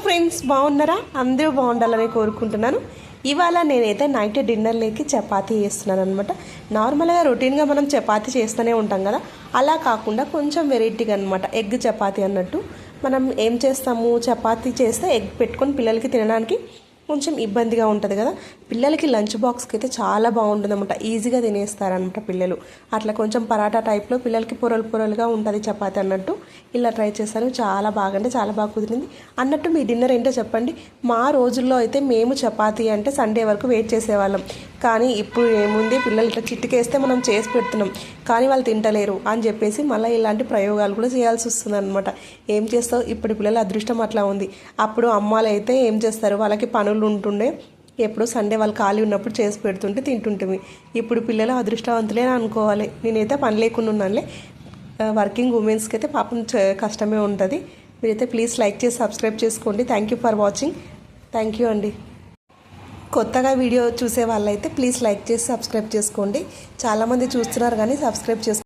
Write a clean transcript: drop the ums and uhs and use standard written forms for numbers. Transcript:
Friends, బాగున్నారా? అందరూ బాగుండాలని కోరుకుంటున్నాను. ఇవాళ నేనైతే నైట్ డిన్నర్లోకి చపాతీ చేస్తున్నాను అనమాట. నార్మల్గా రొటీన్గా మనం చపాతీ చేస్తూనే ఉంటాం కదా, అలా కాకుండా కొంచెం వెరైటీగా అనమాట. ఎగ్ చపాతీ అన్నట్టు మనం ఏం చేస్తాము, చపాతీ చేస్తే ఎగ్ పెట్టుకొని పిల్లలకి తినడానికి కొంచెం ఇబ్బందిగా ఉంటుంది కదా. పిల్లలకి లంచ్ బాక్స్కి అయితే చాలా బాగుంటుంది అనమాట. ఈజీగా తినేస్తారనమాట పిల్లలు. అట్లా కొంచెం పరాటా టైప్లో పిల్లలకి పొరలు పొరలుగా ఉంటుంది చపాతీ అన్నట్టు. ఇలా ట్రై చేశాను, చాలా బాగా అంటే చాలా బాగా కుదిరింది. అన్నట్టు మీ డిన్నర్ ఏంటో చెప్పండి. మా రోజుల్లో అయితే మేము చపాతీ అంటే సండే వరకు వెయిట్ చేసేవాళ్ళం. కానీ ఇప్పుడు ఏముంది, పిల్లలు ఇట్లా చిట్టుకేస్తే మనం చేసి పెడుతున్నాం, కానీ వాళ్ళు తింటలేరు అని చెప్పేసి మళ్ళీ ఇలాంటి ప్రయోగాలు కూడా చేయాల్సి వస్తుంది అనమాట. ఏం చేస్తావు, ఇప్పుడు పిల్లల అదృష్టం అట్లా ఉంది. అప్పుడు అమ్మాలు అయితే ఏం చేస్తారు, వాళ్ళకి పనులు ఉంటుండే, ఎప్పుడు సండే వాళ్ళు ఖాళీ ఉన్నప్పుడు చేసి పెడుతుంటే తింటుంటుంది. ఇప్పుడు పిల్లలు అదృష్టవంతులే అనుకోవాలి. నేనైతే పని లేకుండా ఉన్నానులే. వర్కింగ్ ఉమెన్స్కి అయితే పాపం కష్టమే ఉంటుంది. మీరైతే ప్లీజ్ లైక్ చేసి సబ్స్క్రైబ్ చేసుకోండి. Thank you for watching. Thank you అండి. కొత్తగా వీడియో చూసే వాళ్ళైతే ప్లీజ్ లైక్ చేసి సబ్స్క్రైబ్ చేసుకోండి. చాలామంది చూస్తున్నారు కానీ సబ్స్క్రైబ్ చేసుకోండి.